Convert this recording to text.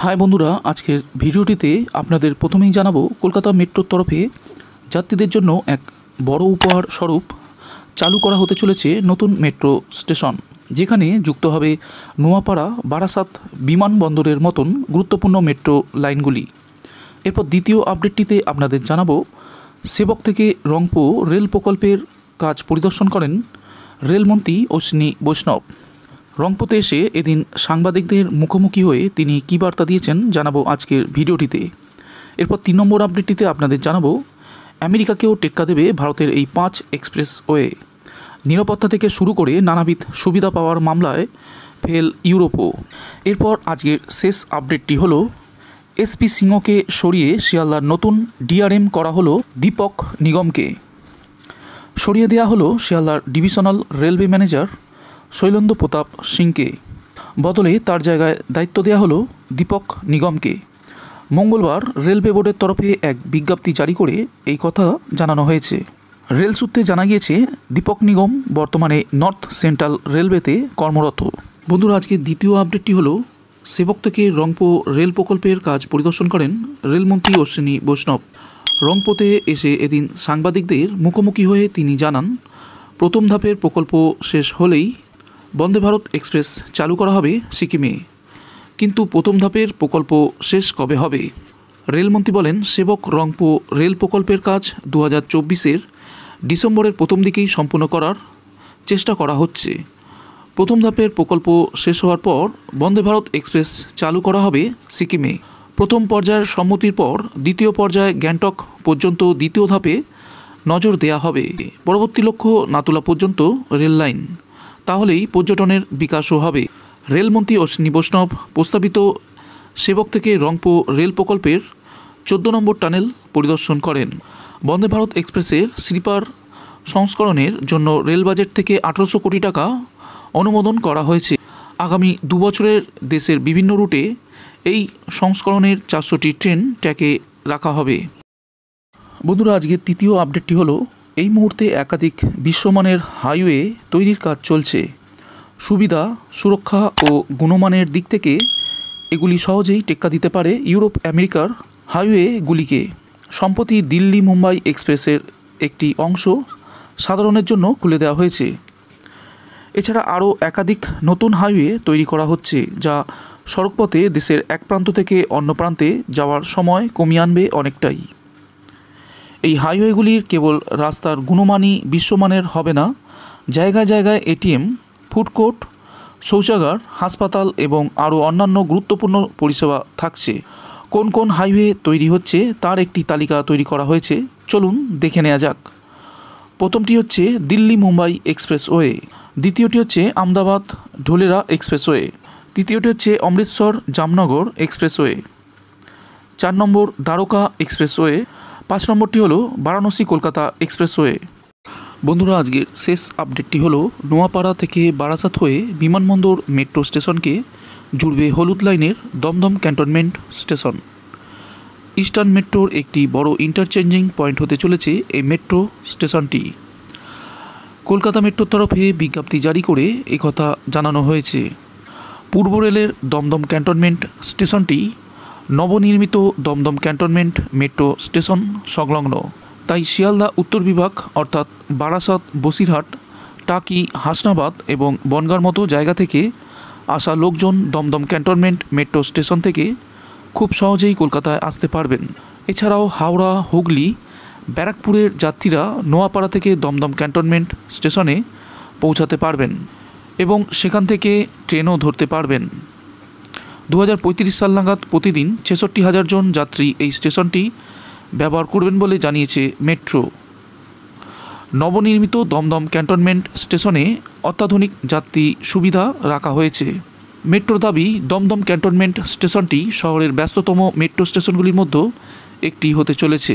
High বন্ধুরা, আজকের ভিডিওটিতে আপনাদের প্রথমেই জানাবো কলকাতা মেট্রোর তরফে যাত্রীদের জন্য এক বড় উপহার স্বরূপ চালু করা হতে চলেছে নতুন মেট্রো স্টেশন, যেখানে যুক্ত হবে নোয়াপাড়া বারাসাত বিমানবন্দরের মতন গুরুত্বপূর্ণ মেট্রো লাইনগুলি। এরপর দ্বিতীয় আপডেটটিতে আপনাদের জানাবো সেবক থেকে রংপুর রেল প্রকল্পের কাজ পরিদর্শন করেন রেলমন্ত্রী অশ্বিনী বৈষ্ণব। রংপুরে এসে এদিন সাংবাদিকদের মুখোমুখি হয়ে তিনি কী বার্তা দিয়েছেন জানাবো আজকের ভিডিওটিতে। এরপর 3 নম্বর আপডেটটিতে আপনাদের জানাবো আমেরিকাকেও টেক্কা দেবে ভারতের এই 5 এক্সপ্রেসওয়ে। নিরাপত্তা থেকে শুরু করে নানাবিধ সুবিধা পাওয়ার মামলায় ফেল ইউরোপও। এরপর আজকের শেষ আপডেটটি হলো এসপি সিংহকে সরিয়ে শিয়ালদার নতুন ডিআরএম করা হলো দীপক নিগমকে। সরিয়ে দেওয়া হলো শিয়ালদার ডিভিশনাল রেলওয়ে ম্যানেজার শৈলেন্দ্র প্রতাপ সিংকে, বদলে তার জায়গায় দায়িত্ব দেওয়া হলো দীপক নিগমকে। মঙ্গলবার রেলওয়ে বোর্ডের তরফে এক বিজ্ঞপ্তি জারি করে এই কথা জানানো হয়েছে। রেল সূত্রে জানা গিয়েছে দীপক নিগম বর্তমানে নর্থ সেন্ট্রাল রেলওয়েতে কর্মরত। বন্ধুরা, আজকে দ্বিতীয় আপডেটটি হলো সেবক থেকে রংপুর রেল প্রকল্পের কাজ পরিদর্শন করেন রেলমন্ত্রী অশ্বিনী বৈষ্ণব। রংপুরে এসে এদিন সাংবাদিকদের মুখোমুখি হয়ে তিনি জানান, প্রথম ধাপের প্রকল্প শেষ হলেই বন্দে ভারত এক্সপ্রেস চালু করা হবে সিকিমে, কিন্তু প্রথম ধাপের প্রকল্প শেষ কবে হবে? রেলমন্ত্রী বলেন, সেবক রংপুর রেল প্রকল্পের কাজ 2024-এর ডিসেম্বরের প্রথম দিকেই সম্পূর্ণ করার চেষ্টা করা হচ্ছে। প্রথম ধাপের প্রকল্প শেষ হওয়ার পর বন্দে ভারত এক্সপ্রেস চালু করা হবে সিকিমে। প্রথম পর্যায়ের সম্মতির পর দ্বিতীয় পর্যায়ে গ্যাংটক পর্যন্ত দ্বিতীয় ধাপে নজর দেয়া হবে। পরবর্তী লক্ষ্য নাতুলা পর্যন্ত রেল লাইন, তাহলেই পর্যটনের বিকাশও হবে। রেলমন্ত্রী অশ্বিনী বৈষ্ণব প্রস্তাবিত সেবক থেকে রংপুর রেল প্রকল্পের 14 নম্বর টানেল পরিদর্শন করেন। বন্দে ভারত এক্সপ্রেসের স্লিপার সংস্করণের জন্য রেল বাজেট থেকে 1800 কোটি টাকা অনুমোদন করা হয়েছে। আগামী 2 বছরের দেশের বিভিন্ন রুটে এই সংস্করণের 400টি ট্রেন ট্র্যাকে রাখা হবে। বন্ধুরা, আজকের তৃতীয় আপডেটটি হলো এই মুহূর্তে একাধিক বিশ্বমানের হাইওয়ে তৈরির কাজ চলছে। সুবিধা, সুরক্ষা ও গুণমানের দিক থেকে এগুলি সহজেই টেক্কা দিতে পারে ইউরোপ আমেরিকার হাইওয়েগুলিকে। সম্প্রতি দিল্লি মুম্বাই এক্সপ্রেসের একটি অংশ সাধারণের জন্য খুলে দেওয়া হয়েছে। এছাড়া আরও একাধিক নতুন হাইওয়ে তৈরি করা হচ্ছে, যা সড়কপথে দেশের এক প্রান্ত থেকে অন্য প্রান্তে যাওয়ার সময় কমিয়ে আনবে অনেকটাই। এই হাইওয়েগুলির কেবল রাস্তার গুণমানই বিশ্বমানের হবে না, জায়গায় জায়গায় এটিএম, ফুডকোর্ট, শৌচাগার, হাসপাতাল এবং আরও অন্যান্য গুরুত্বপূর্ণ পরিষেবা থাকছে। কোন কোন হাইওয়ে তৈরি হচ্ছে তার একটি তালিকা তৈরি করা হয়েছে, চলুন দেখে নেওয়া যাক। প্রথমটি হচ্ছে দিল্লি মুম্বাই এক্সপ্রেসওয়ে, দ্বিতীয়টি হচ্ছে আহমেদাবাদ ঢোলেরা এক্সপ্রেসওয়ে, তৃতীয়টি হচ্ছে অমৃতসর জামনগর এক্সপ্রেসওয়ে, 4 নম্বর দ্বারকা এক্সপ্রেসওয়ে, 5 নম্বরটি হলো বারাণসী কলকাতা এক্সপ্রেসওয়ে। বন্ধুরা, আজকের শেষ আপডেটটি হলো নোয়াপাড়া থেকে বারাসাত হয়ে বিমানবন্দর মেট্রো স্টেশনকে জুড়বে হলুদ লাইনের দমদম ক্যান্টনমেন্ট স্টেশন। ইস্টার্ন মেট্রোর একটি বড় ইন্টারচেঞ্জিং পয়েন্ট হতে চলেছে এই মেট্রো স্টেশনটি। কলকাতা মেট্রোর তরফে বিজ্ঞপ্তি জারি করে একথা জানানো হয়েছে। পূর্ব রেলের দমদম ক্যান্টনমেন্ট স্টেশনটি নবনির্মিত দমদম ক্যান্টনমেন্ট মেট্রো স্টেশন সংলগ্ন, তাই শিয়ালদা উত্তর বিভাগ অর্থাৎ বারাসাত, বসিরহাট, টাকি, হাসনাবাদ এবং বনগাঁর মতো জায়গা থেকে আসা লোকজন দমদম ক্যান্টনমেন্ট মেট্রো স্টেশন থেকে খুব সহজেই কলকাতায় আসতে পারবেন। এছাড়াও হাওড়া, হুগলি, ব্যারাকপুরের যাত্রীরা নোয়াপাড়া থেকে দমদম ক্যান্টনমেন্ট স্টেশনে পৌঁছাতে পারবেন এবং সেখান থেকে ট্রেনও ধরতে পারবেন। 2035 সাল নাগাদ প্রতিদিন 66,000 জন যাত্রী এই স্টেশনটি ব্যবহার করবেন বলে জানিয়েছে মেট্রো। নবনির্মিত দমদম ক্যান্টনমেন্ট স্টেশনে অত্যাধুনিক যাত্রী সুবিধা রাখা হয়েছে। মেট্রোর দাবি, দমদম ক্যান্টনমেন্ট স্টেশনটি শহরের ব্যস্ততম মেট্রো স্টেশনগুলির মধ্যে একটি হতে চলেছে।